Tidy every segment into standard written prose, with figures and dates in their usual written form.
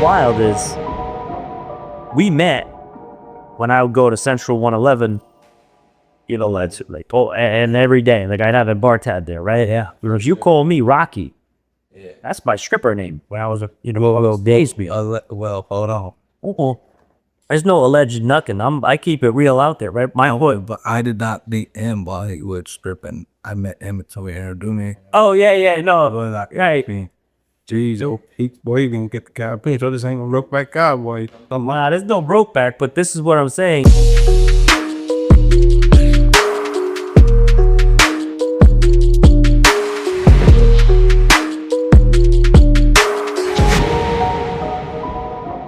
wild is we met when I would go to Central 111, like, and every day, like, I'd have a bar tab there, right? Yeah. If you call me Rocky, that's my stripper name when I was, little days me. Well, hold on. There's no alleged nothing. I keep it real out there, right? My hood. But I did not meet him while he was stripping. I met him until he introduced me. Oh, yeah, no. Right. Jeez, boy, you can get the guy pinch. So this ain't gonna broke back cowboy. Nah, there's no broke back, but this is what I'm saying.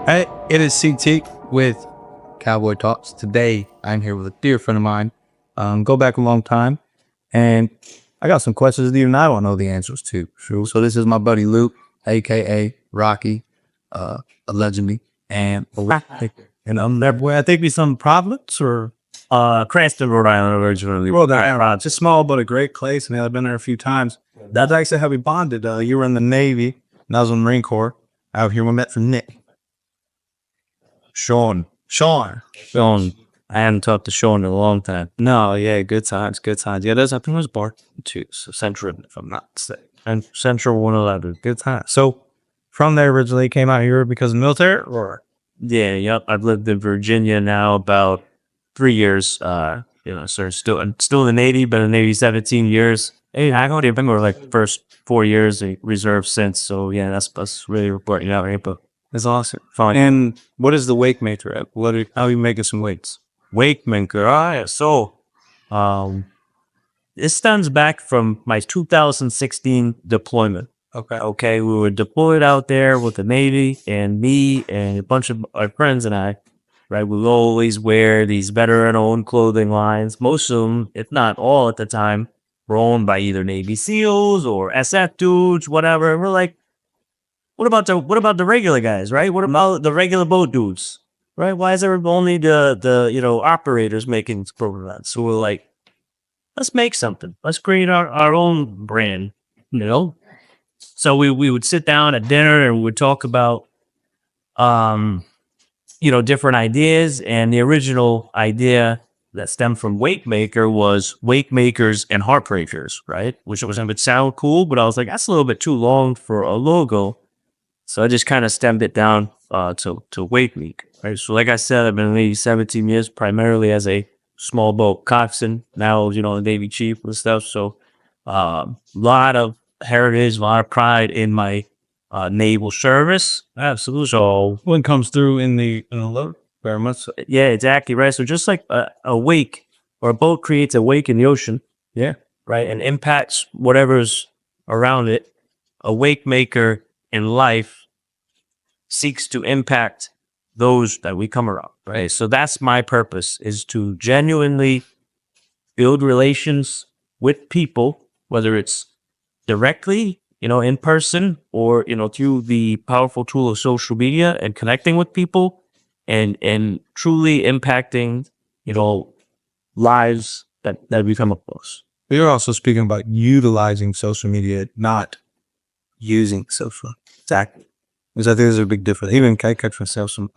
Hey, it is CT with Cowboy Talks. Today, I'm here with a dear friend of mine. Go back a long time, and I got some questions that even I don't know the answers to. So this is my buddy Luke, aka Rocky, allegedly, and that boy. I think he's from Providence or Cranston, Rhode Island originally. Rhode Island. It's small but a great place, and I've been there a few times. That's actually how we bonded. You were in the Navy, and I was in the Marine Corps. Out here, we met from Nick. Sean. I hadn't talked to Sean in a long time. No, yeah, good times. Yeah, I think it was bar too. So Central, if I'm not mistaken. And Central 111. Good times. So from there originally came out here because of the military, or? Yeah, yep. I've lived in Virginia now about 3 years. So still in the Navy, been in the Navy 17 years. Hey, I only been for like first 4 years reserve since. So yeah, that's really reporting out here. But it's awesome. fine. And what is the WayMaker? How are you making some weights? WayMaker. All right. So, this stems back from my 2016 deployment. Okay. We were deployed out there with the Navy, and me and a bunch of our friends and I, right? We would always wear these veteran-owned clothing lines. Most of them, if not all at the time, were owned by either Navy SEALs or SF dudes, whatever. And we're like, what about the regular guys, right? What about the regular boat dudes, right? Why is there only the operators making programs? So we're like, let's make something. Let's create our own brand, So we would sit down at dinner and we would talk about, different ideas. And the original idea that stemmed from WayMaker was WayMakers and Heartbreakers, right? Which would sound cool, but I was like, that's a little bit too long for a logo. So I just kind of stemmed it down to WayMaker, right? So like I said, I've been in the Navy 17 years, primarily as a small boat coxswain. Now, the Navy chief and stuff. So a lot of heritage, a lot of pride in my naval service. Absolutely. So one comes through in the load, very much so. Yeah, exactly, right? So just like a wake or a boat creates a wake in the ocean. Yeah. Right. And impacts whatever's around it. A WayMaker in life seeks to impact those that we come around, right? So that's my purpose, is to genuinely build relations with people, whether it's directly, in person, or, through the powerful tool of social media and connecting with people and truly impacting, lives that we come across. You're also speaking about utilizing social media, not using social. Exactly. Because I think there's a big difference. Even I catch myself some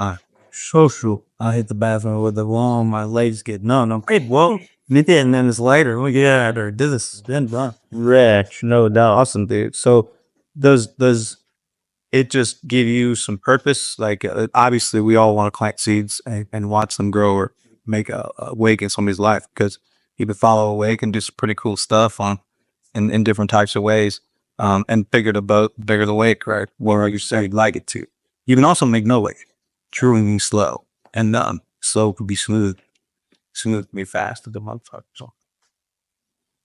social. I hit the bathroom with the wall, my legs get numb. I'm great. Well, and then it's later. We get out there, do this, then run. Rich, no doubt. Awesome, dude. So does it just give you some purpose? Like obviously, we all want to plant seeds and watch them grow or make a wake in somebody's life, because you can follow a wake and do some pretty cool stuff in different types of ways. And bigger the boat, bigger the wake, right? Where you say you'd like it to. You can also make no wake. True and slow. And slow could be smooth. Smooth could be fast at the motherfucker.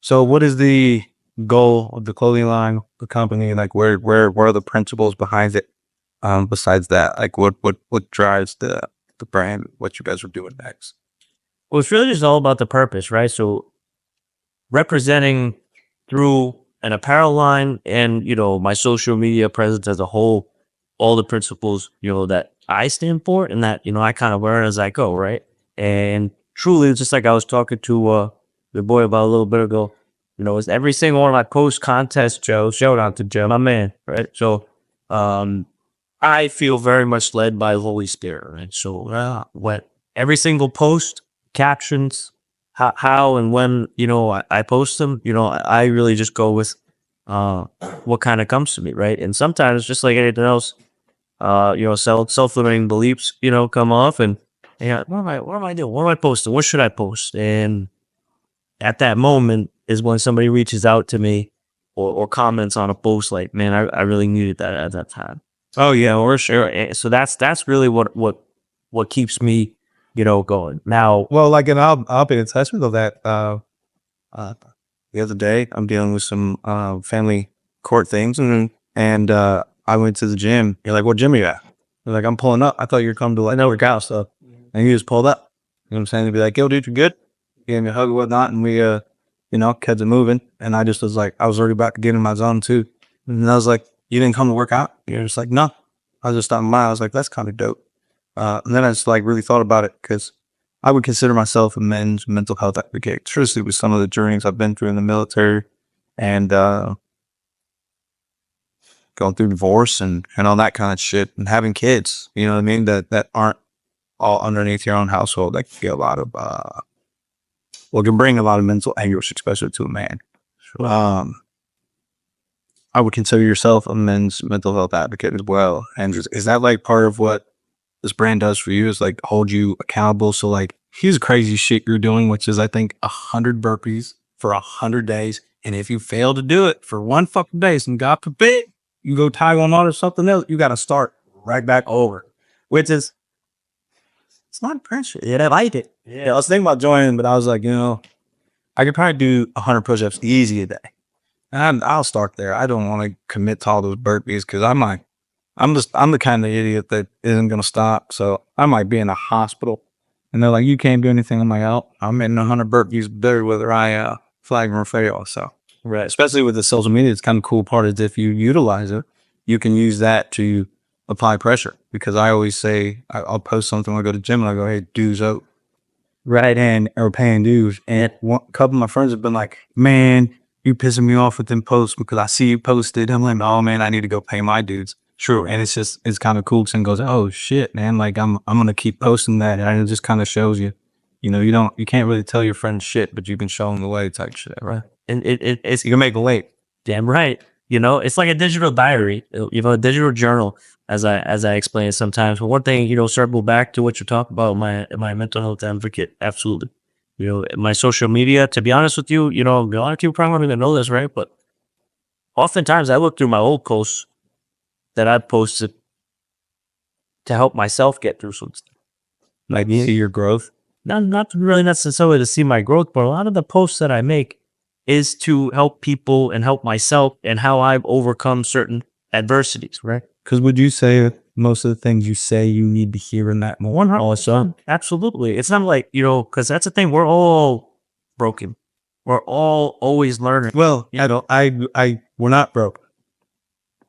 So what is the goal of the clothing line, the company? Like where are the principles behind it? Besides that, like what drives the brand, what you guys are doing next? Well, it's really just all about the purpose, right? So representing through an apparel line and, my social media presence as a whole, all the principles, that I stand for and that, I kind of learn as I go, right? And truly, it's just like I was talking to the boy about a little bit ago, it's every single one of my post contest, Joe, shout out to Joe, my man, right? So I I feel very much led by the Holy Spirit, right? So what every single post, captions, how and when I post them, I really just go with what kind of comes to me, right? And sometimes, just like anything else, self-limiting beliefs, come off, and what am I doing? What am I posting? What should I post? And at that moment is when somebody reaches out to me or comments on a post like, man, I really needed that at that time. Oh yeah, or Sure. So that's really what keeps me, going. Now, well, like, and I'll be in touch with that. The other day, I'm dealing with some family court things, and I went to the gym. You're like, "What gym are you at?" They're like, "I'm pulling up." I thought you were coming to like work out stuff, and you just pulled up. You know what I'm saying? They'd be like, "Yo, dude, you good?" Gave me a hug and whatnot, and we kept it moving. And I just was like, I was already about to get in my zone too, and I was like, "You didn't come to work out?" You're just like, "No." I was just stopping by. I was like, "That's kind of dope." And then I just like really thought about it because I would consider myself a men's mental health advocate, especially with some of the journeys I've been through in the military and going through divorce and all that kind of shit and having kids, you know what I mean, that aren't all underneath your own household. That can get a lot of, can bring a lot of mental anguish, especially to a man. I would consider yourself a men's mental health advocate as well. And is that like part of what this brand does for you, is like hold you accountable? So like, here's crazy shit you're doing, which is I think 100 burpees for 100 days. And if you fail to do it for one fucking day, and God forbid you go tie one on or something else, you got to start right back over, which is, it's not pressure. Yeah, I like it. Yeah, I was thinking about joining, but I was like, I could probably do 100 push-ups easy a day. And I'll start there. I don't want to commit to all those burpees because I'm the kind of idiot that isn't going to stop. So I might be in a hospital and they're like, you can't do anything. I'm like, oh, I'm in 100 burpees better whether I flag or fail. So, right. Especially with the social media, it's kind of cool part is if you utilize it, you can use that to apply pressure. Because I always say, I'll post something when I go to the gym and I go, hey, dues out. Right. And or paying dues. And a couple of my friends have been like, man, you pissing me off with them posts because I see you posted. I'm like, oh man, I need to go pay my dues. True. And it's kind of cool. And goes, oh shit, man. Like I'm going to keep posting that. And it just kind of shows you, you can't really tell your friends shit, but you can show them the way type shit. Right. and it's You can make a late. damn right. It's like a digital diary, a digital journal, as I explain it sometimes. But one thing, circle back to what you talk about, my mental health advocate, absolutely. My social media, to be honest with you, a lot of people probably don't even know this, right? But oftentimes I look through my old posts that I posted to help myself get through some stuff. Like see your growth. Not really necessarily to see my growth, but a lot of the posts that I make is to help people and help myself and how I've overcome certain adversities, right? Because would you say most of the things you say you need to hear in that moment? 100%. Absolutely. It's not like, because that's the thing. We're all broken. We're all always learning. Well, we're not broke.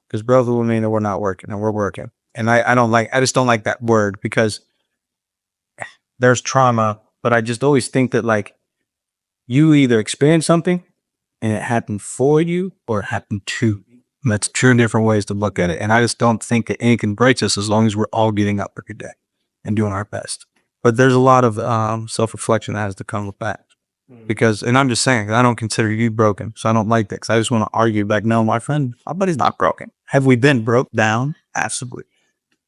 Because broke will mean that we're not working and we're working. And I just don't like that word because there's trauma, but I just always think that like you either experience something and it happened for you or it happened to you. And that's two different ways to look at it. And I just don't think that anything breaks us as long as we're all getting up every day and doing our best. But there's a lot of self-reflection that has to come with that. Because, and I'm just saying, I don't consider you broken. So I don't like that because I just want to argue back. No, my friend, my buddy's not broken. Have we been broke down? Absolutely.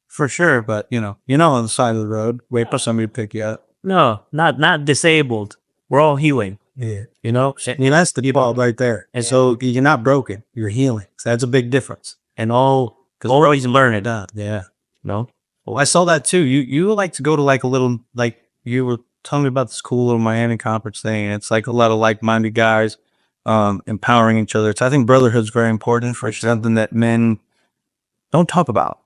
For sure. But, on the side of the road, wait for somebody to pick you up. No, not disabled. We're all healing. Yeah. That's the part right there. And so you're not broken, you're healing. So that's a big difference. And because we're always learning. Yeah. No? Well, I saw that too. You like to go to like a little, like you were telling me about this cool little Miami conference thing. And it's like a lot of like-minded guys empowering each other. So I think brotherhood is very important for something that men don't talk about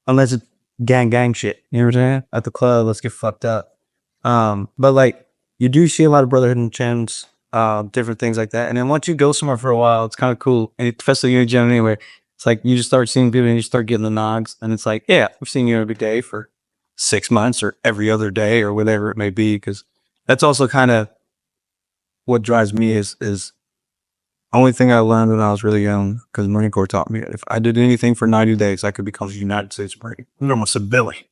unless it's gang shit. You know what I'm saying? At the club, let's get fucked up. But like you do see a lot of brotherhood in gyms, different things like that. And then once you go somewhere for a while, it's kind of cool. And especially in a gym anyway, it's like you just start seeing people and you start getting the nods. And it's like, yeah, we've seen you every day for 6 months or every other day or whatever it may be. Because that's also kind of what drives me is Only thing I learned when I was really young, because Marine Corps taught me, if I did anything for 90 days, I could become a United States Marine. I'm almost a Billy.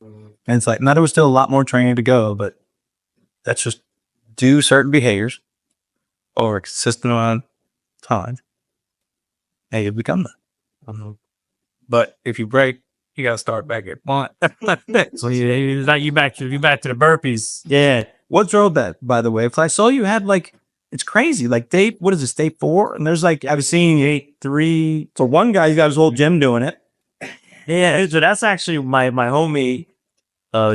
And it's like, now there was still a lot more training to go, but that's just do certain behaviors over a consistent amount of time, and you become that. But if you break, you got to start back at one. So you back to the burpees. Yeah. What drove that, by the way? If I saw you had like, it's crazy. Like day, what is this, day 4? And there's like, I've seen 8-3. So one guy, he's got his whole gym doing it. Yeah, so that's actually my homie,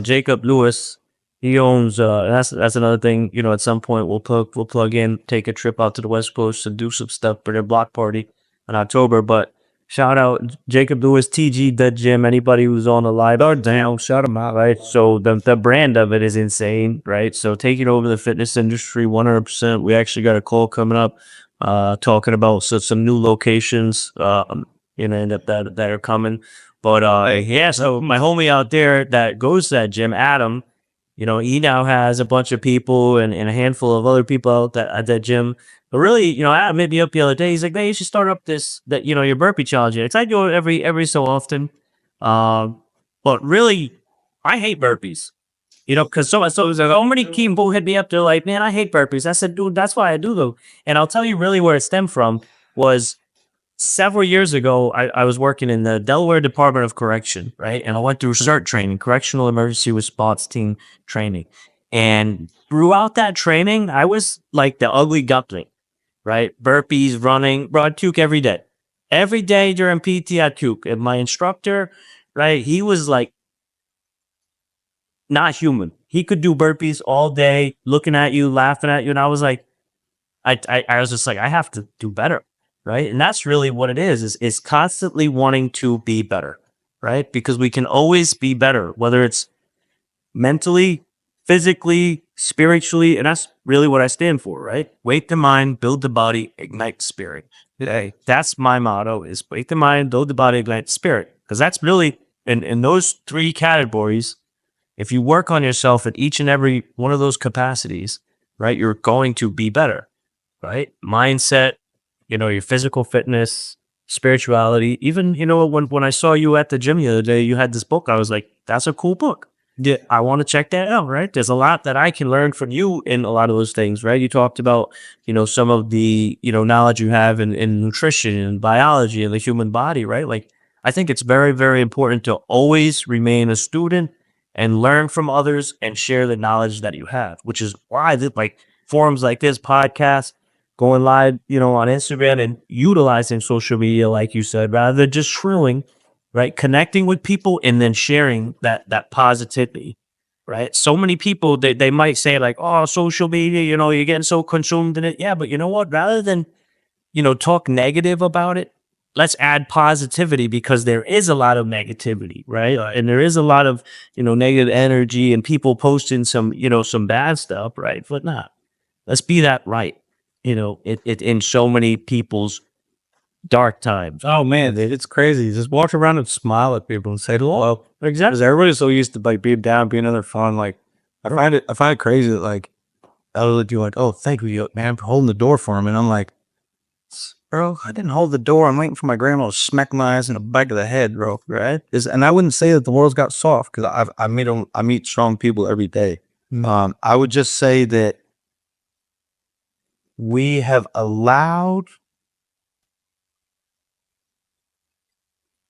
Jacob Lewis. He owns that's another thing, you know, at some point we'll plug in, take a trip out to the West Coast and do some stuff for their block party in October. But shout out Jacob Lewis, TG Dead Gym, anybody who's on the live or down, shout them out, right? So the brand of it is insane, right? So taking over the fitness industry 100%. We actually got a call coming up talking about some new locations you know, that are coming. But yeah, so my homie out there that goes to that gym, Adam, you know, he now has a bunch of people and a handful of other people out at that gym. But really, you know, Adam hit me up the other day. He's like, "Man, you should start up you know, your burpee challenge." Because I do it every so often. But really, I hate burpees. You know, because so many people hit me up. They're like, "Man, I hate burpees." I said, "Dude, that's why I do them." And I'll tell you really where it stemmed from was several years ago, I was working in the Delaware Department of Correction, right? And I went through CERT training, correctional emergency response team training. And throughout that training, I was like the ugly duckling, right? Burpees, running, bro, I'd puke every day. Every day during PT, I'd puke. And my instructor, right, he was like not human. He could do burpees all day, looking at you, laughing at you. And I was like, I was just like, I have to do better, right? And that's really what it is constantly wanting to be better, right? Because we can always be better, whether it's mentally, physically, spiritually, and that's really what I stand for, right? Wake the mind, build the body, ignite the spirit. Hey, that's my motto: is wake the mind, build the body, ignite the spirit. Because that's really in those 3 categories. If you work on yourself at each and every one of those capacities, right, you're going to be better. Right? Mindset, you know, your physical fitness, spirituality. Even, you know, when I saw you at the gym the other day, you had this book. I was like, that's a cool book. Yeah, I want to check that out, right? There's a lot that I can learn from you in a lot of those things, right? You talked about, you know, some of the, you know, knowledge you have in nutrition and biology and the human body, right? Like, I think it's very, very important to always remain a student and learn from others and share the knowledge that you have, which is why like forums like this podcast, going live, you know, on Instagram and utilizing social media, like you said, rather than just shrilling, right? Connecting with people and then sharing that positivity, right? So many people, they might say like, oh, social media, you know, you're getting so consumed in it. Yeah, but you know what? Rather than, you know, talk negative about it, let's add positivity because there is a lot of negativity, right? And there is a lot of, you know, negative energy and people posting some, you know, some bad stuff, right? But nah, let's be that right. You know, it in so many people's dark times. Oh man, it's crazy. Just walk around and smile at people and say hello. Exactly. Because everybody's so used to like being down, being on their phone. Like I find it crazy that like I'll do like, oh, thank you, man, for holding the door for him. And I'm like, bro, I didn't hold the door. I'm waiting for my grandma to smack my ass in the back of the head, bro. Right? And I wouldn't say that the world's got soft because I meet strong people every day. I would just say that we have allowed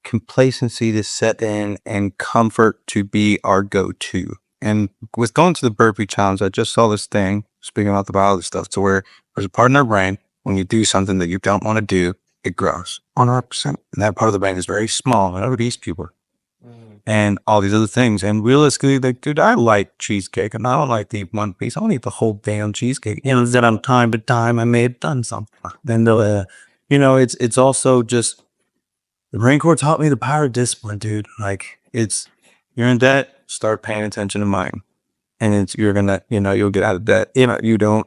complacency to set in and comfort to be our go-to. And with going to the burpee challenge, I just saw this thing, speaking about the biology stuff, to where there's a part in our brain, when you do something that you don't want to do, it grows 100%. And that part of the brain is very small, and obese people. And all these other things. And realistically, like, dude, I like cheesecake, and I don't like to eat one piece. I don't eat the whole damn cheesecake. You know, that on time to time, I may have done something. Then, you know, it's also just, the Marine Corps taught me the power of discipline, dude. Like, you're in debt, start paying attention to mine. And you're gonna, you know, you'll get out of debt. You know, you don't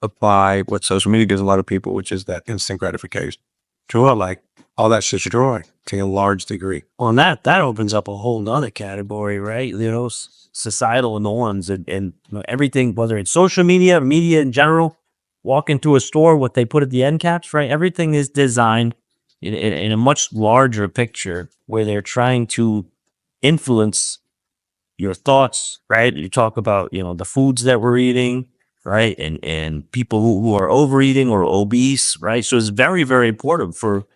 apply what social media gives a lot of people, which is that instant gratification. Sure, like, all that shit's drawing to a large degree. Well, and that opens up a whole nother category, right? You know, societal norms and you know, everything, whether it's social media, media in general, walk into a store, what they put at the end caps, right? Everything is designed in a much larger picture where they're trying to influence your thoughts, right? You talk about, the foods that we're eating, right? And people who are overeating or obese, right? So it's very, very important for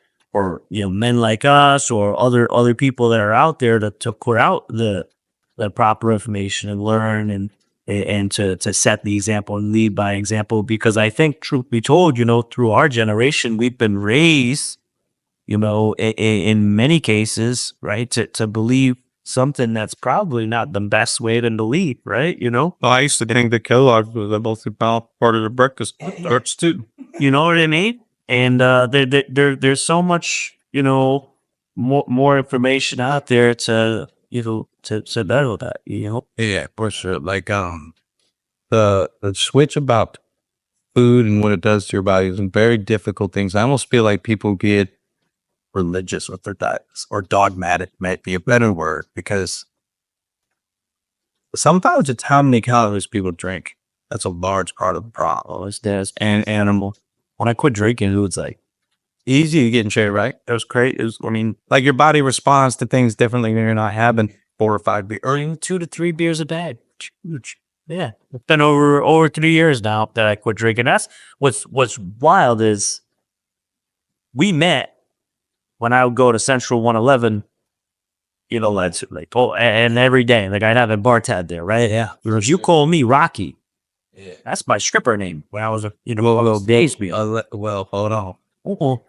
men like us or other people that are out there to put out the proper information and learn and to set the example and lead by example. Because I think, truth be told, through our generation, we've been raised, in many cases, right, to believe something that's probably not the best way to lead, right? Well, I used to think that Kellogg's was a mostly balanced part of the breakfast starts too. You know what I mean? And there's so much, more information out there to battle that. Yeah, for sure. Like the switch about food and what it does to your body is very difficult things. I almost feel like people get religious with their diets, or dogmatic might be a better word, because sometimes it's how many calories people drink. That's a large part of the problem. Oh, it's this and animal. When I quit drinking, it was like Easy to get in shape, right? it was crazy. I mean, Like your body responds to things differently when you're not having 4 or 5 beers. or even 2 to 3 beers a day. Huge. Yeah, it's been over 3 years now that I quit drinking. That's what's wild is we met when I would go to Central 111. That's like and every day, like I'd have a bar tab there, right? Yeah. Because you call me Rocky. Yeah. That's my stripper name when I was a little days me. Well, hold on. Oh,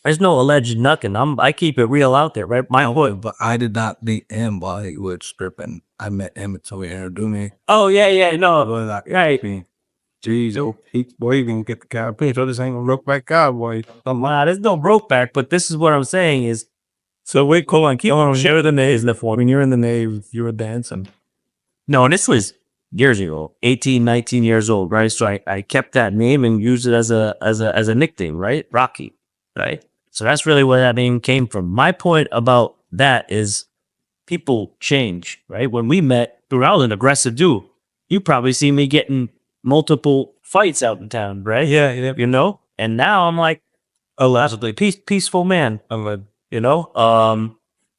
there's no alleged nothing. I keep it real out there, right? My hood. But I did not meet him while he was stripping. I met him until he introduced me. Oh yeah, no, right. Jeez, boy, you can get the cowboy. So this ain't a broke back cowboy. Nah, there's no broke back, but this is what I'm saying is. So wait, hold on, keep on. Share the names when you're in the Navy, you were dancing. No, and this was years ago, 18, 19 years old, right? So I kept that name and used it as a nickname, right? Rocky, right? So that's really where that name came from. My point about that is people change, right? When we met, I was an aggressive dude. You probably see me getting multiple fights out in town, right? Yeah. And now I'm like allegedly peaceful man.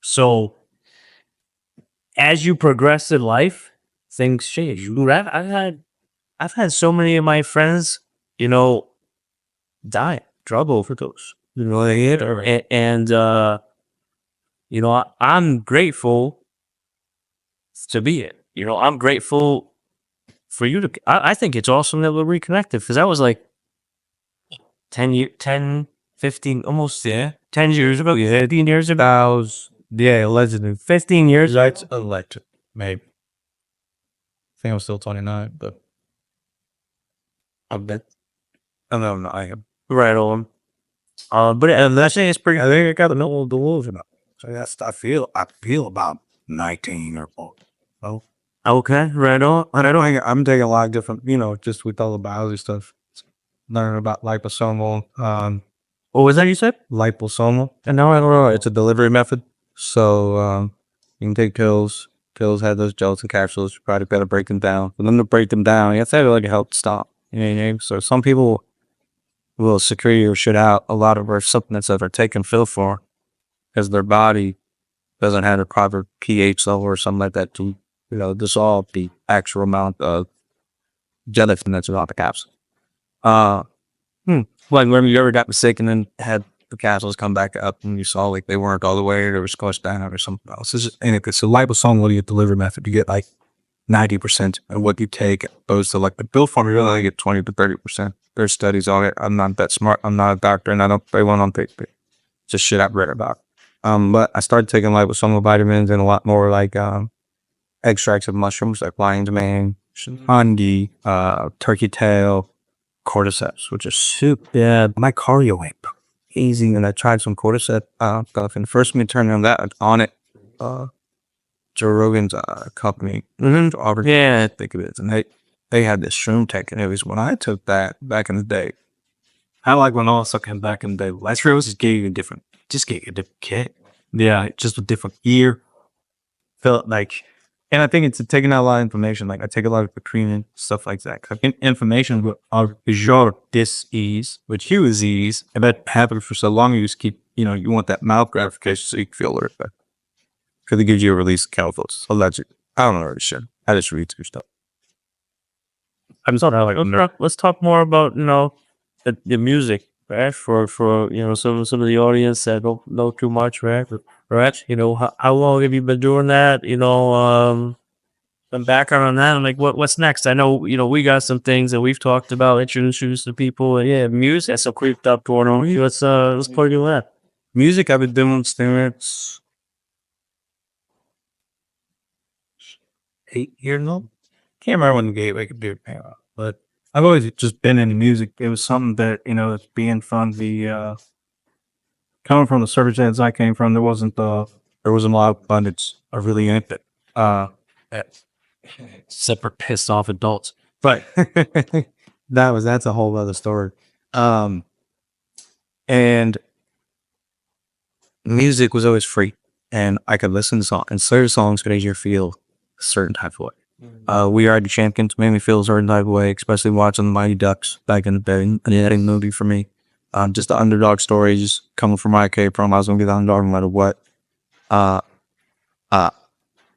So as you progress in life, things change. Dude, I've had so many of my friends, die, drug overdose. And I'm grateful to be it. I'm grateful for you to. I think it's awesome that we're reconnected because that was like 10, 15, almost 10 years ago. 15 years ago. That was, allegedly. 15 years. That's electric, maybe. I think I'm still 29, but I bet. no, I am. Right on. But that's it's pretty. I think I got the middle of the delusion. So that's I feel about 19 or more. Oh, Okay, right on. I'm taking a lot of different, just with all the biology stuff. Learning about liposomal, What was that you said? liposomal. And now I don't know. It's a delivery method. So you can take pills. Pills have those gelatin capsules. You probably got to break them down. For them to break them down, you have to have like a help stop. You know what I mean? So some people will secrete or shit out a lot of our supplements that are taken fill for because their body doesn't have a proper pH level or something like that to, dissolve the actual amount of gelatin that's around the capsule. Like when you ever got sick and then had the capsules come back up and you saw like they weren't all the way or they were squashed down or something else. So liposomal delivery method, you get like 90% of what you take, opposed to like the pill form, you only get 20 to 30%. There's studies on it. I'm not that smart. I'm not a doctor, and I don't pay one on paper. Just shit I've read about. But I started taking liposomal vitamins and a lot more like extracts of mushrooms, like lion's mane, honey, turkey tail, cordyceps, which is soup. Yeah, my cardio went easy, and I tried some cordyceps stuff. And first, me turning on it. Joe Rogan's company. Yeah. I think it is. And they had this shroom tech, and it was when I took that back in the day. I like when all stuff came back in the day. Last year was just gave you a different kit. Yeah, just a different gear. Felt like And I think it's taking out a lot of information. Like I take a lot of Katrina and stuff like that. 'Cause information is your dis-ease, which you is ease. And that happens for so long, you just keep, you want that mouth gratification so you can feel it. Because it gives you a release of chemicals. Allegedly. I don't know this shit. I just read through stuff. I'm sorry. Let's talk more about the music, right? For some of the audience that don't know too much, right? Right? How long have you been doing that? Some background on that. And like, what's next? I know we got some things that we've talked about, introduce to people. And yeah, music. That's so creeped up going on. Let's plug in that. Music I've been doing since 8 years now. Can't remember when the Gateway Computer came out, but I've always just been into music. It was something that, it's being fun. Coming from the circumstances I came from, there wasn't a lot of abundance of really anything. Separate pissed off adults. But that's a whole other story. And music was always free, and I could listen to songs, and certain songs could make you feel a certain type of way. We Are the Champions made me feel a certain type of way, especially watching the Mighty Ducks back in the day. And that ain't movie for me. Just the underdog story, just coming from my came from. I was gonna be the underdog no matter what.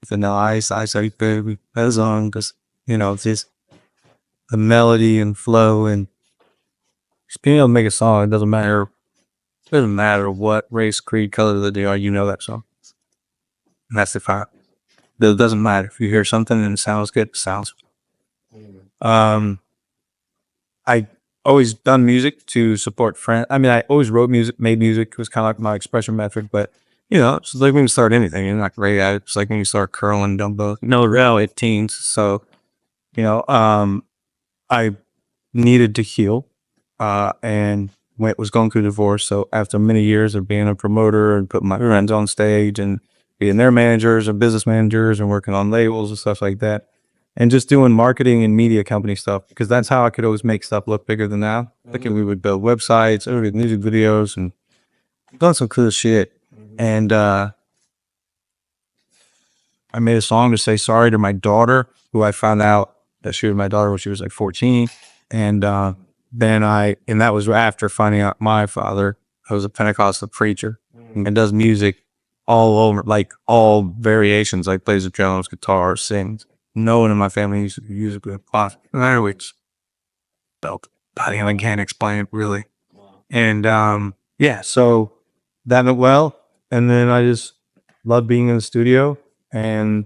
Vanilla Ice, Ice Ice Baby, that song, because just the melody and flow and just being able to make a song. It doesn't matter. It doesn't matter what race, creed, color that they are. You know that song, and that's the fact. It doesn't matter if you hear something and it sounds good. It sounds. I always done music to support friends. I mean, I always wrote music, made music. It was kind of like my expression method. But it's like when you start anything, you're not great at it. It's like when you start curling dumbbells. Real at teens. So, I needed to heal, and was going through divorce. So after many years of being a promoter and putting my friends on stage and being their managers and business managers and working on labels and stuff like that, and just doing marketing and media company stuff, because that's how I could always make stuff look bigger than now. Like we would build websites, music videos, and done some cool shit. And I made a song to say sorry to my daughter, who I found out that she was my daughter when she was like 14. And that was after finding out my father, who was a Pentecostal preacher and does music all over, like all variations, like plays the drums, guitar, sings. No one in my family used to use it with class. And I always felt I can't explain it really. And so that went well. And then I just love being in the studio, and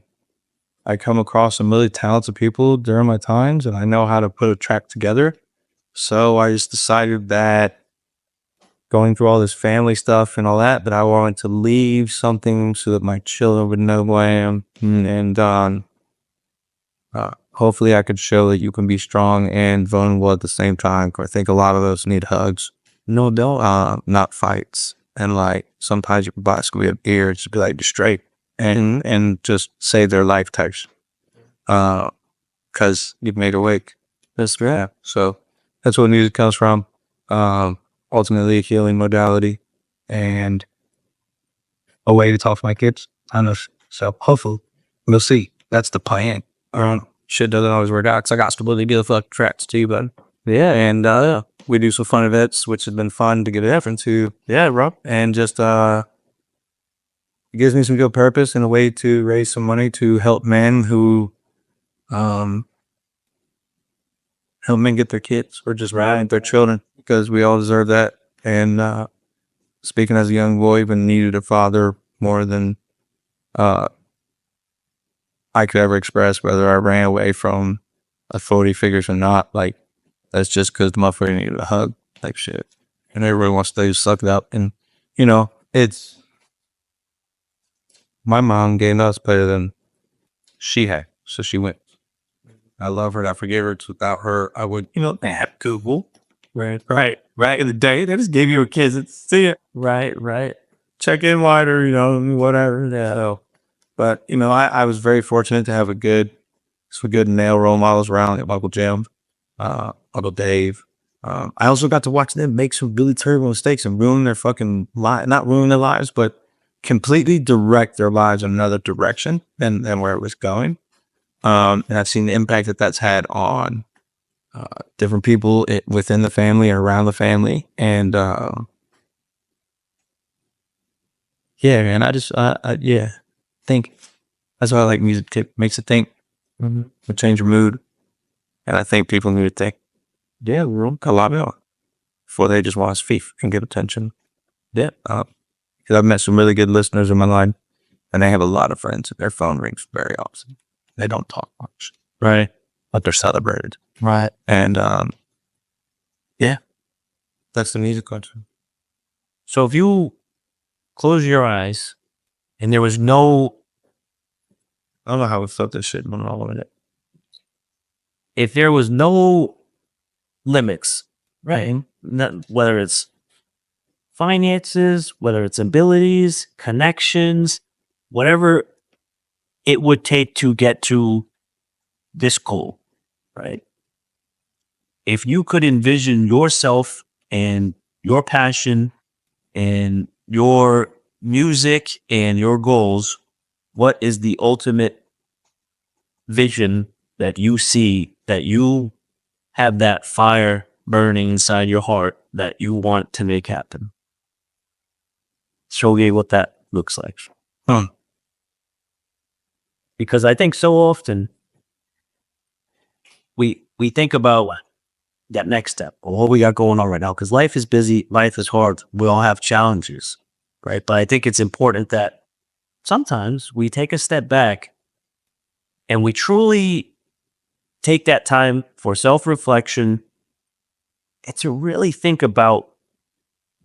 I come across some really talented people during my times, and I know how to put a track together. So I just decided that going through all this family stuff and all that I wanted to leave something so that my children would know who I am. And hopefully I could show that you can be strong and vulnerable at the same time. I think a lot of those need hugs. No, don't. Not fights. And like sometimes your boss could be up here, just be like, just straight and just save their life types. Cause you've made a wake. That's right. Yeah. So that's what music comes from. Ultimately a healing modality and a way to talk to my kids. I know. So hopefully we'll see. That's the plan. Shit doesn't always work out, because I got to really do the fucking tracks too, but yeah. And we do some fun events, which has been fun to get an effort to. Yeah, Rob. And just it gives me some good purpose and a way to raise some money to help men who help men get their kids, or just their children, because we all deserve that. And speaking as a young boy, but needed a father more than I could ever express, whether I ran away from authority figures or not. Like, that's just because the motherfucker needed a hug type shit. And everybody wants to suck it up. And, it's, my mom gave us better than she had. So she went. I love her. I forgive her. Without her, I would, have Google. Right. Right. In the day, they just gave you a kiss and see it. Right. Check in wider, whatever. Yeah. So, but, I was very fortunate to have some good male role models around, like Uncle Jim, Uncle Dave. I also got to watch them make some really terrible mistakes and ruin their fucking life. Not ruin their lives, but completely direct their lives in another direction than where it was going. And I've seen the impact that that's had on different people within the family and around the family. And yeah, man, I think that's why I like music. It makes you think, it change your mood. And I think people need to think, yeah, we're on a lot more before they just watch FIFA and get attention. Yeah. Because I've met some really good listeners in my life, and they have a lot of friends, and their phone rings very often. They don't talk much. Right. But they're celebrated. Right. And yeah, that's the music culture. So if you close your eyes and there was no, I don't know how we felt this shit going all of it. if there was no limits, right? Whether it's finances, whether it's abilities, connections, whatever it would take to get to this goal, right? If you could envision yourself and your passion and your music and your goals, what is the ultimate vision that you see, that you have that fire burning inside your heart that you want to make happen? Show me what that looks like. Because I think so often we think about that next step, or what we got going on right now, because life is busy, life is hard, we all have challenges, right? But I think it's important that sometimes we take a step back and we truly take that time for self-reflection and to really think about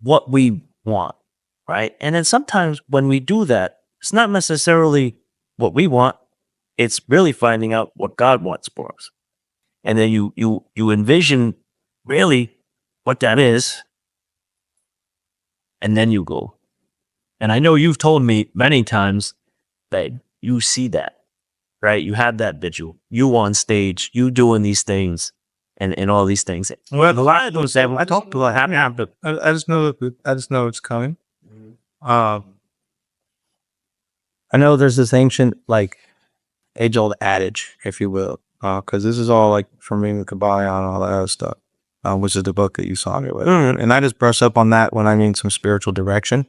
what we want, right? And then sometimes when we do that, it's not necessarily what we want, it's really finding out what God wants for us. And then you envision really what that is, and then you go. And I know you've told me many times that you see that, right? You had that vigil, you on stage, you doing these things and all these things. Well, A lot of those that I talk to, like, I just know it's coming. I know there's this ancient, like, age-old adage, if you will, because this is all like from reading the Kabbalah and all that other stuff, which is the book that you saw me with. And I just brush up on that when I mean some spiritual direction,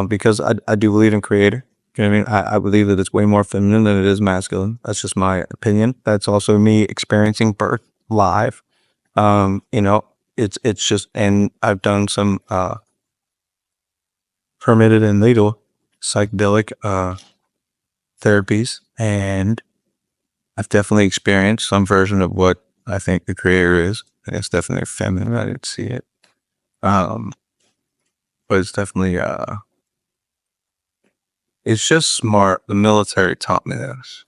because I do believe in creator. You know what I mean? I believe that it's way more feminine than it is masculine. That's just my opinion. That's also me experiencing birth live. You know, it's just, and I've done some permitted and legal psychedelic therapies, and I've definitely experienced some version of what I think the creator is. And it's definitely feminine. I didn't see it. But it's definitely it's just smart. The military taught me this.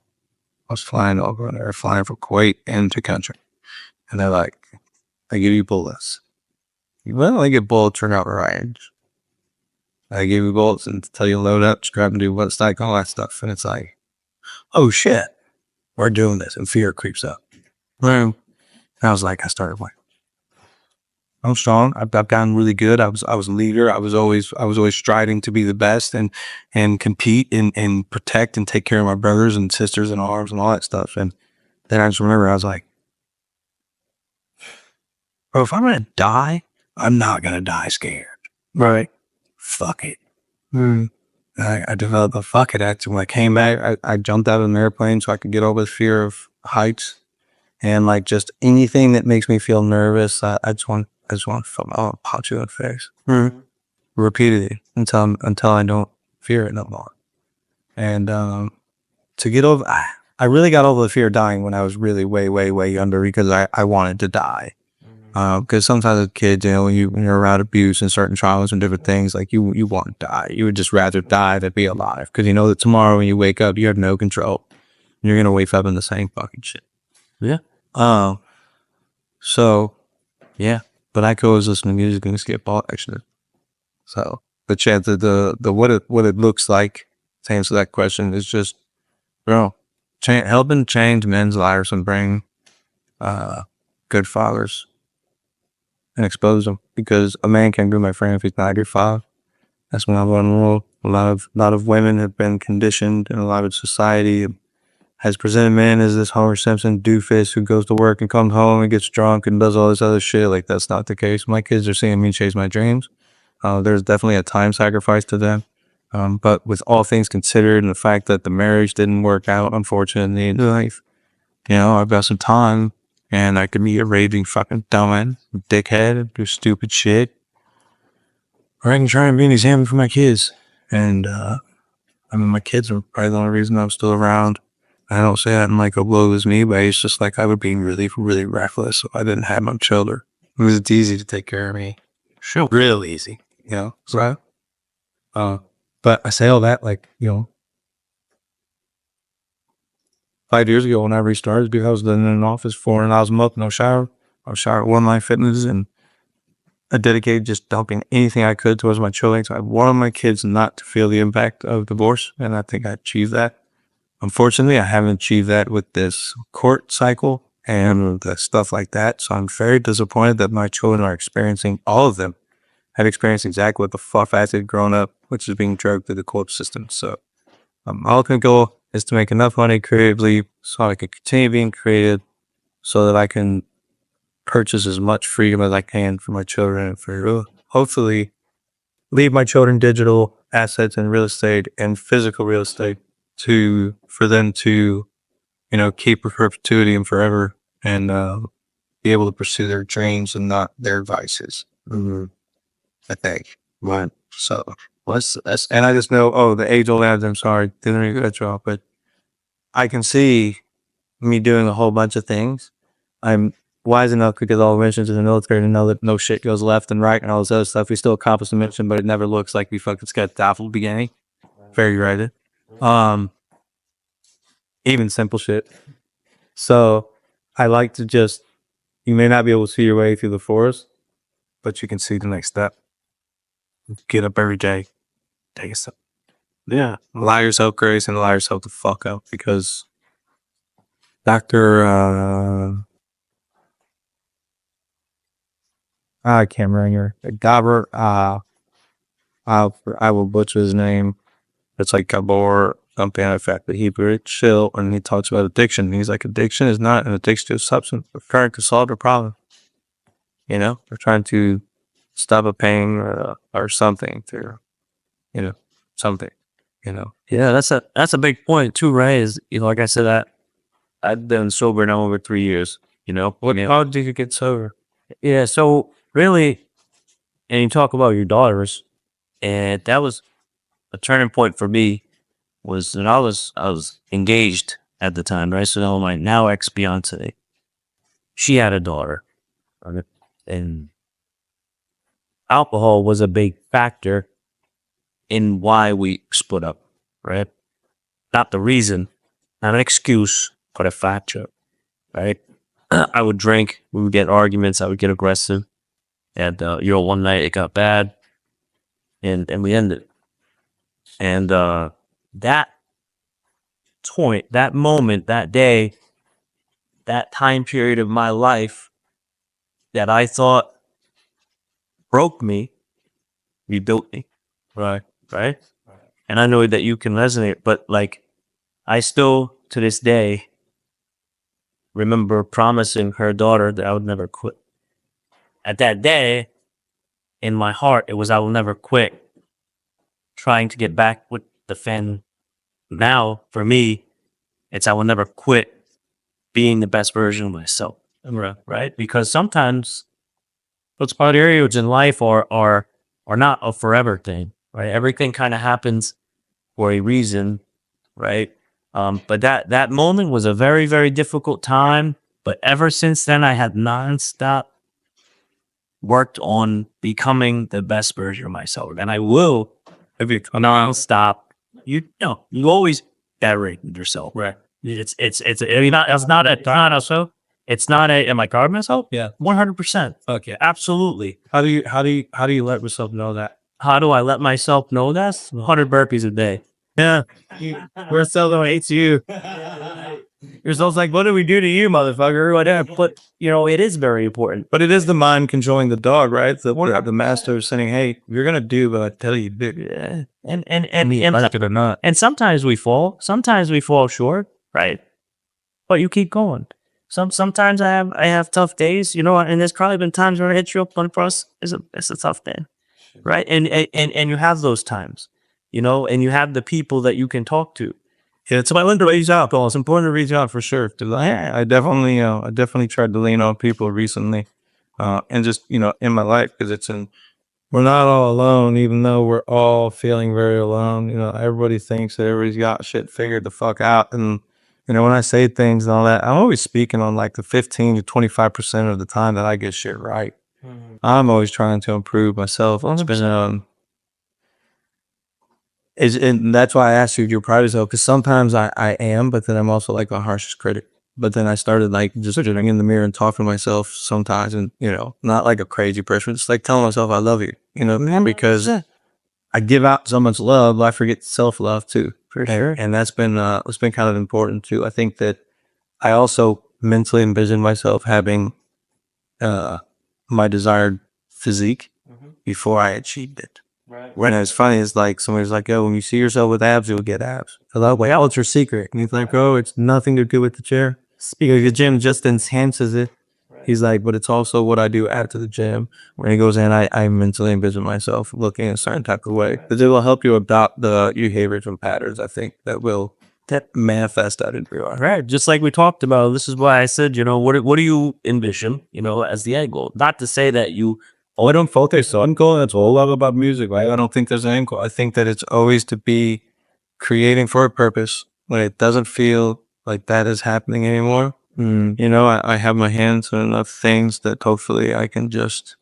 I was flying over there, flying from Kuwait into country. And they're like, they give you bullets. You only get bullets from out range. They give you bullets and tell you to load up, strap and do what's like, all that stuff. And it's like, oh shit, we're doing this. And fear creeps up. And I was like, I started like, I'm strong. I've gotten really good. I was a leader. I was always striving to be the best and compete and protect and take care of my brothers and sisters in arms and all that stuff. And then I just remember I was like, bro, if I'm gonna die, I'm not gonna die scared. Right. Fuck it. I developed a fuck it attitude. When I came back, I jumped out of an airplane so I could get over the fear of heights. And like just anything that makes me feel nervous, I just want to feel, I'll punch you in the face. Repeatedly until I don't fear it no more. And to get over, I really got over the fear of dying when I was really way, way, way younger, because I wanted to die. Because sometimes as kids, you know, when you're around abuse and certain traumas and different things, like you want to die. You would just rather die than be alive, because you know that tomorrow when you wake up, you have no control. You're gonna wake up in the same fucking shit. Yeah. So yeah, but I could always listen to music and skip ball action. So the chance that the what it looks like to answer that question is just, helping change men's lives and bring good fathers and expose them, because a man can't be my friend if he's not a good father. That's when I'm vulnerable. A lot of women have been conditioned in a lot of society, has presented men as this Homer Simpson doofus who goes to work and comes home and gets drunk and does all this other shit. Like, that's not the case. My kids are seeing me chase my dreams. There's definitely a time sacrifice to them. But with all things considered and the fact that the marriage didn't work out, unfortunately, in life, I've got some time and I could be a raging fucking dumbass, dickhead, and do stupid shit. Or I can try and be an example for my kids. And, my kids are probably the only reason I'm still around. I don't say that in like a woe is me, but it's just like I would be really, really reckless if I didn't have my children. It was easy to take care of me. Sure. Real easy, So, but I say all that 5 years ago when I restarted, because I was in an office 4 hours a month, no shower. I was shower at One Line Fitness, and I dedicated just dumping anything I could towards my children. So I wanted my kids not to feel the impact of divorce, and I think I achieved that. Unfortunately, I haven't achieved that with this court cycle and the stuff like that. So I'm very disappointed that my children are experiencing, all of them have experienced exactly what the fuck I did growing up, which is being dragged through the court system. So my ultimate goal is to make enough money creatively so I can continue being creative, so that I can purchase as much freedom as I can for my children, and for hopefully leave my children digital assets in real estate and physical real estate for them to, keep for perpetuity and forever, and be able to pursue their dreams and not their vices. I think. Right. So and I just know, the age-old ads, I'm sorry, didn't really cut you off, but I can see me doing a whole bunch of things. I'm wise enough to get all missions in the military to know that no shit goes left and right and all this other stuff. We still accomplish the mission, but it never looks like we fucking got off the beginning. Very right. Even simple shit. So I like to just, you may not be able to see your way through the forest, but you can see the next step. Get up every day, take a step. Yeah. Allow yourself grace and allow yourself to fuck up, because Dr. I can't remember. Gabor, I will butcher his name. It's like Gabor, something like that. But he's very chill, and he talks about addiction. He's like, addiction is not an addiction to a substance. We're trying to solve the problem. We're trying to stop a pain or something through, something. Yeah, that's a big point too, right? Is, like I said, I've been sober now over 3 years. How did you get sober? Yeah, so really, and you talk about your daughters, and that was a turning point for me. Was that I was engaged at the time, right? So now my now ex fiance, she had a daughter, right? And alcohol was a big factor in why we split up, right? Not the reason, not an excuse, but a factor, right? I would drink, we would get arguments, I would get aggressive, and one night it got bad, and we ended. And that point, that moment, that day, that time period of my life that I thought broke me, rebuilt me. Right. Right? And I know that you can resonate, but like, I still, to this day, remember promising her daughter that I would never quit. At that day, in my heart, it was, I will never quit. Trying to get back with the fan. Now, for me, it's, I will never quit being the best version of myself. Right? Because sometimes those periods in life are not a forever thing, right? Everything kind of happens for a reason, right? But that moment was a very, very difficult time. But ever since then, I have nonstop worked on becoming the best version of myself, and I will nonstop. You always iterate with yourself, right? It's not a, am I guarding myself? Yeah. 100%. Okay. Absolutely. How do you let yourself know that? How do I let myself know that? 100 burpees a day. Yeah. We're so hates you. Your soul's like, what do we do to you, motherfucker? Whatever. But you know, it is very important. But it is the mind controlling the dog, right? The master is saying, "Hey, you're gonna do what I tell you to do." Yeah. And sometimes we fall. Sometimes we fall short, right? But you keep going. Sometimes I have tough days, you know, and there's probably been times where I hit you up on cross. It's a tough day, right? And you have those times, you know, and you have the people that you can talk to. Yeah, it's important to reach out, Paul. It's important to reach out for sure. 'Cause I definitely tried to lean on people recently, and just in my life because we're not all alone, even though we're all feeling very alone. Everybody thinks that everybody's got shit figured the fuck out, and when I say things and all that, I'm always speaking on like the 15 to 25% of the time that I get shit right. I'm always trying to improve myself. It's been and that's why I asked you if you're proud of yourself, because sometimes I am, but then I'm also like a harshest critic. But then I started like just looking in the mirror and talking to myself sometimes, and not like a crazy person, just like telling myself I love you, because I give out so much love, I forget self-love too. For sure. And that's been it's been kind of important too. I think that I also mentally envision myself having my desired physique before I achieved it. Right. When it's funny, it's like somebody's like, "Yo, when you see yourself with abs, you'll get abs." So that way, what's your secret? And he's like, "Oh, it's nothing to do with the chair. Speaking of the gym, just enhances it." He's like, "But it's also what I do after the gym." When he goes in, I mentally envision myself looking a certain type of way, because it will help you adopt the behaviors and patterns. I think that manifest out in real life. Right. Just like we talked about. This is why I said, you know, what do you envision, you know, as the end goal? Not to say that you I don't focus on goal. That's all I love about music. Right? I don't think there's an end goal. I think that it's always to be creating for a purpose when it doesn't feel like that is happening anymore. I have my hands on enough things that hopefully I can just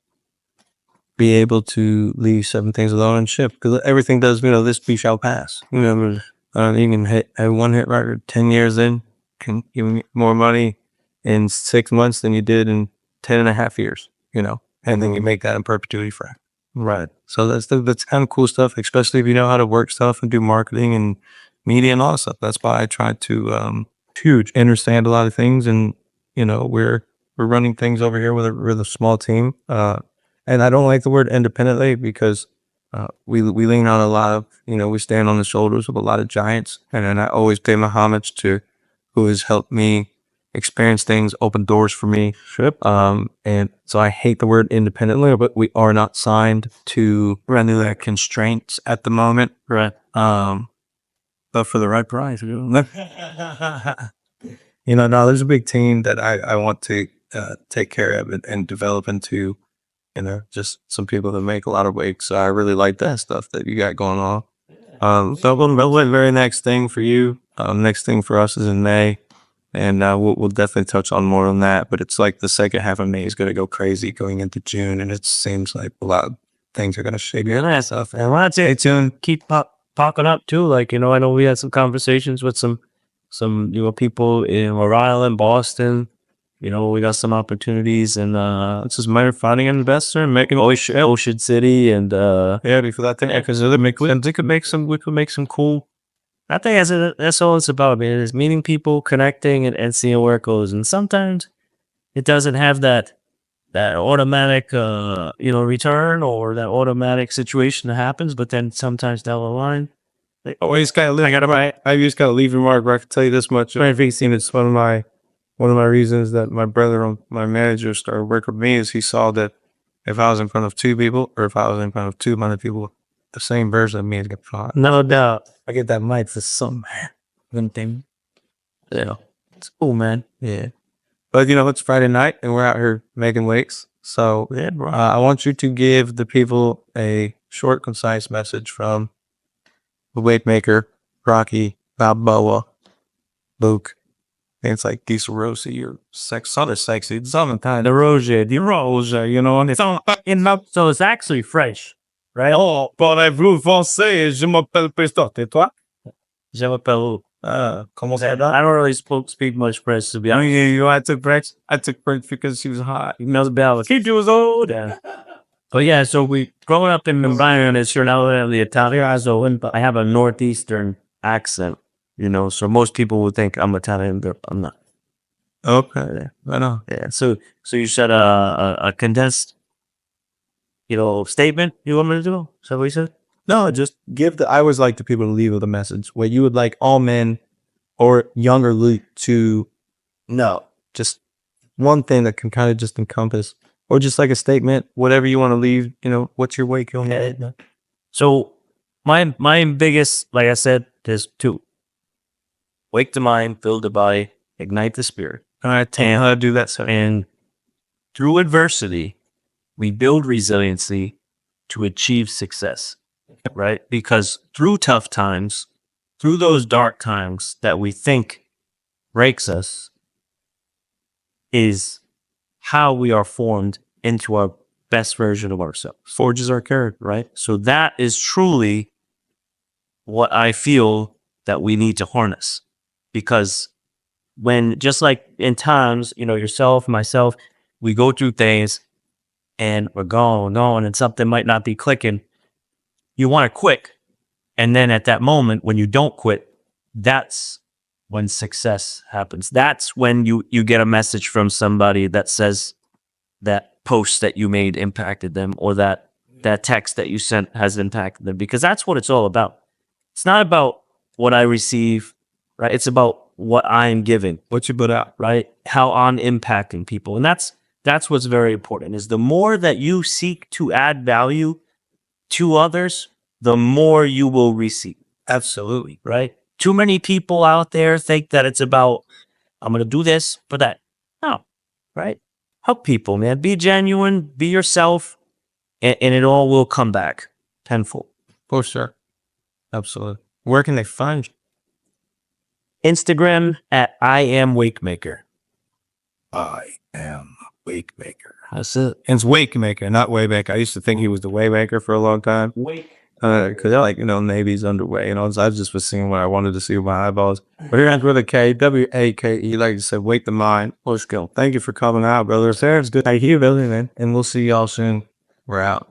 be able to leave 7 things alone and ship, because everything does, this too shall pass. You can have one hit record 10 years in, can give me more money in 6 months than you did in 10 and a half years, and then you make that in perpetuity forever. right. So that's kind of cool stuff, especially if you know how to work stuff and do marketing and media and all that stuff. That's why I try to understand a lot of things, and we're running things over here with a small team. And I don't like the word independently, because we lean on a lot of we stand on the shoulders of a lot of giants, and then I always pay my homage to who has helped me experience things, open doors for me. Sure. And so I hate the word independently, but we are not signed to any constraints at the moment. Right. But for the right price, no, there's a big team that I want to take care of and develop into, just some people that make a lot of wakes. So I really like that stuff that you got going on. So the very next thing for you, next thing for us is in May. And we'll definitely touch on more on that. But it's like the second half of May is going to go crazy going into June. And it seems like a lot of things are going to shake your ass off. And let's stay tuned. Keep talking up too. Like, I know we had some conversations with some people in Rhode Island, Boston. We got some opportunities, and This is my finding an investor and making Ocean City, and before that thing, because we could make some cool. I think that's all it's about, man. Is meeting people, connecting, and seeing where it goes. And sometimes it doesn't have that automatic, return, or that automatic situation that happens. But then sometimes down the line, always got to live. I just got to leave remark where I can tell you this much. I think it's one of my reasons that my brother, my manager, started working with me, is he saw that if I was in front of 2 people, or if I was in front of 200 people, the same version of me is going to fly. no doubt. I get that mic for some man. Yeah, it's cool, man. Yeah. But it's Friday night and we're out here making wakes. So Yeah, bro. I want you to give the people a short, concise message from the WayMaker, Rocky, Balboa, Luke. I think it's like Deroisier, or sexy. It's on the time. Deroisier, and it's on fucking up. So it's actually French, right? Oh, parlez-vous français? Je m'appelle Pestot. Et toi? Je m'appelle. Comment ça I va? don't really speak much French, to be honest. I took French. I took French because she was hot. He knows about it. He was old. Yeah. But yeah, so we growing up in environment, it's now the Italian, so I have a northeastern accent. You know, so most people would think I'm Italian, but I'm not. Okay. I know. Yeah. So you said a condensed, statement you want me to do? Is that what you said? No, just I always like the people to leave with a message where you would like all men or younger Luke to know just one thing that can kind of just encompass, or just like a statement, whatever you want to leave, what's your wake on that? So my biggest, like I said, there's two: wake the mind, fill the body, ignite the spirit. All right, tell me how to do that. So, And through adversity, we build resiliency to achieve success, right? Because through tough times, through those dark times that we think breaks us, is how we are formed into our best version of ourselves, forges our character, right? So that is truly what I feel that we need to harness. Because when, just like in times, yourself, myself, we go through things and we're going, and something might not be clicking, you want to quit. And then at that moment, when you don't quit, that's when success happens. That's when you get a message from somebody that says that post that you made impacted them, or that text that you sent has impacted them, because that's what it's all about. It's not about what I receive, right? It's about what I'm giving, what you put out. right? How I'm impacting people. And that's what's very important, is the more that you seek to add value to others, the more you will receive. Absolutely. Right? Too many people out there think that it's about, I'm going to do this for that. No, right? Help people, man. Be genuine, be yourself, and it all will come back tenfold. For sure. Absolutely. Where can they find you? Instagram at I am WayMaker. I am WayMaker. That's it. And it's WayMaker, not Waymaker. I used to think he was the WayMaker for a long time. Because I like, Navy's underway. So I just was seeing what I wanted to see with my eyeballs. But here ends with a K, WAKE. Like you said, wake the mind. Let's go. Thank you for coming out, brother. Sarah's good. Thank you, brother, man. And we'll see y'all soon. We're out.